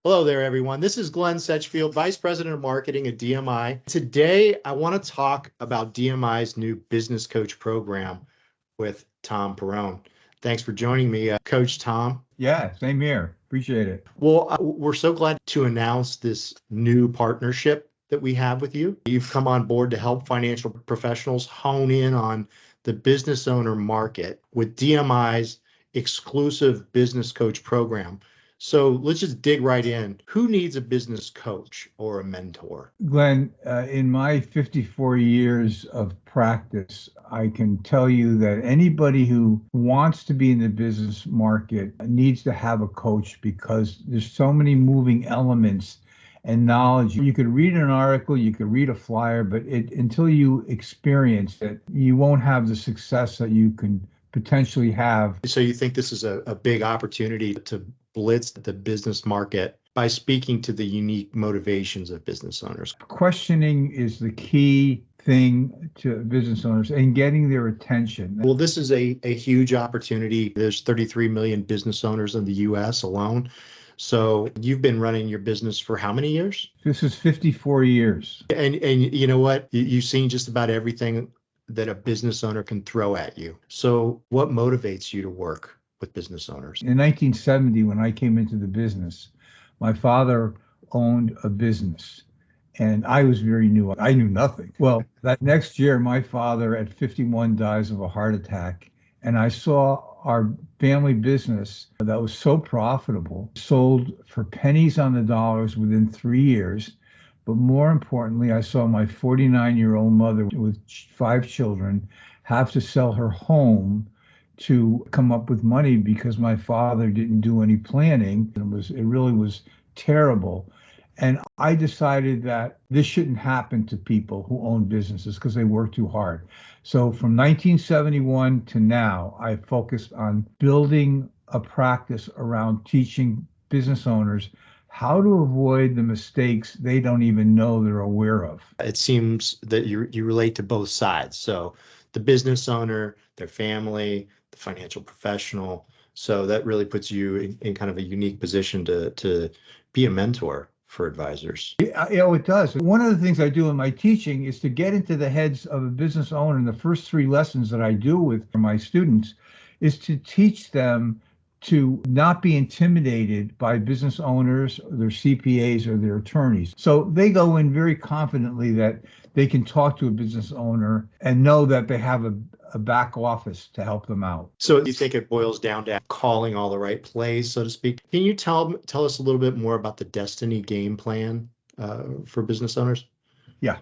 Hello there, everyone. This is Glenn Setchfield, Vice President of Marketing at DMI. Today, I want to talk about DMI's new business coach program with Tom Perrone. Thanks for joining me, Coach Tom. Yeah, same here. Appreciate it. Well, we're so glad to announce this new partnership that we have with you. You've come on board to help financial professionals hone in on the business owner market with DMI's exclusive business coach program. So let's just dig right in. Who needs a business coach or a mentor? Glenn, in my 54 years of practice, I can tell you that anybody who wants to be in the business market needs to have a coach because there's so many moving elements and knowledge. You could read an article, you could read a flyer, but until you experience it, you won't have the success that you can potentially have. So you think this is a big opportunity to blitz the business market by speaking to the unique motivations of business owners? Questioning is the key thing to business owners and getting their attention. Well, this is a huge opportunity. There's 33 million business owners in the US alone. So you've been running your business for how many years? This is 54 years. And you know what? You've seen just about everything that a business owner can throw at you. So what motivates you to work with business owners? In 1970, when I came into the business, my father owned a business and I was very new. I knew nothing. Well, that next year, my father at 51 dies of a heart attack. And I saw our family business that was so profitable sold for pennies on the dollars within 3 years. But more importantly, I saw my 49-year-old mother with 5 children have to sell her home to come up with money because my father didn't do any planning. It really was terrible. And I decided that this shouldn't happen to people who own businesses because they work too hard. So from 1971 to now, I focused on building a practice around teaching business owners how to avoid the mistakes they don't even know they're aware of. It seems that you relate to both sides. So the business owner, their family, the financial professional. So that really puts you in kind of a unique position to be a mentor for advisors. Yeah, it does. One of the things I do in my teaching is to get into the heads of a business owner. And the first 3 lessons that I do with my students is to teach them to not be intimidated by business owners, their CPAs, or their attorneys. So they go in very confidently that they can talk to a business owner and know that they have a back office to help them out. So you think it boils down to calling all the right plays, so to speak? Can you tell us a little bit more about the Destiny game plan for business owners? Yeah.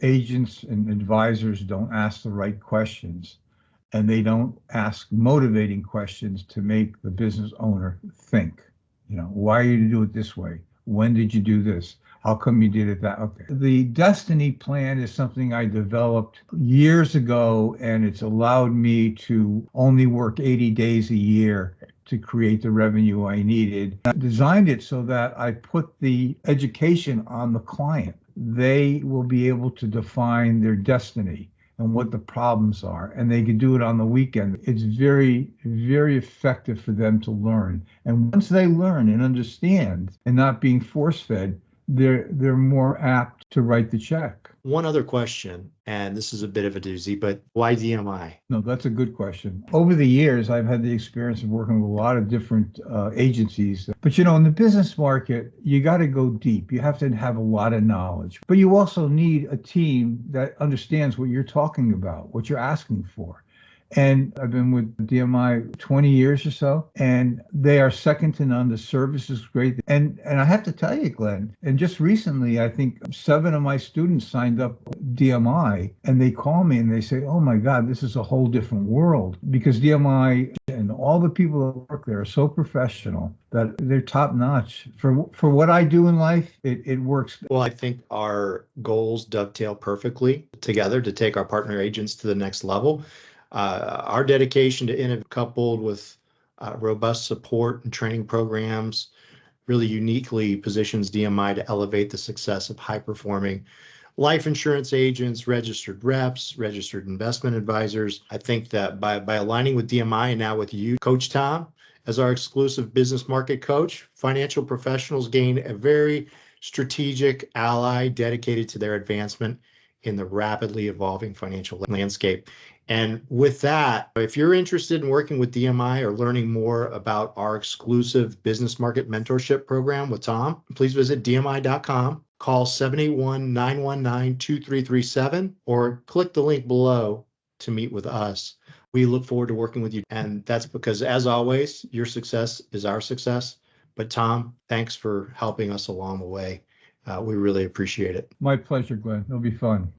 Agents and advisors don't ask the right questions, and they don't ask motivating questions to make the business owner think. Why did you do it this way? When did you do this? How come you did it that? Okay. The Destiny plan is something I developed years ago, and it's allowed me to only work 80 days a year to create the revenue I needed. I designed it so that I put the education on the client. They will be able to define their destiny and what the problems are, and they can do it on the weekend. It's very, very effective for them to learn. And once they learn and understand and not being force-fed, they're more apt to write the check. One other question, and this is a bit of a doozy, but why DMI? No, that's a good question. Over the years, I've had the experience of working with a lot of different agencies. But in the business market, you got to go deep. You have to have a lot of knowledge. But you also need a team that understands what you're talking about, what you're asking for. And I've been with DMI 20 years or so, and they are second to none. The service is great. And I have to tell you, Glenn, and just recently, I think 7 of my students signed up DMI, and they call me and they say, oh my God, this is a whole different world, because DMI and all the people that work there are so professional that they're top notch. For what I do in life, it works. Well, I think our goals dovetail perfectly together to take our partner agents to the next level. Our dedication to innovation, coupled with robust support and training programs, really uniquely positions DMI to elevate the success of high-performing life insurance agents, registered reps, registered investment advisors. I think that by aligning with DMI and now with you, Coach Tom, As our exclusive business market coach, financial professionals gain a very strategic ally dedicated to their advancement in the rapidly evolving financial landscape. And with that, if you're interested in working with DMI or learning more about our exclusive business market mentorship program with Tom, please visit DMI.com, call 781-919-2337, or click the link below to meet with us. We look forward to working with you. And that's because, as always, your success is our success. But Tom, thanks for helping us along the way. We really appreciate it. My pleasure, Glenn. It'll be fun.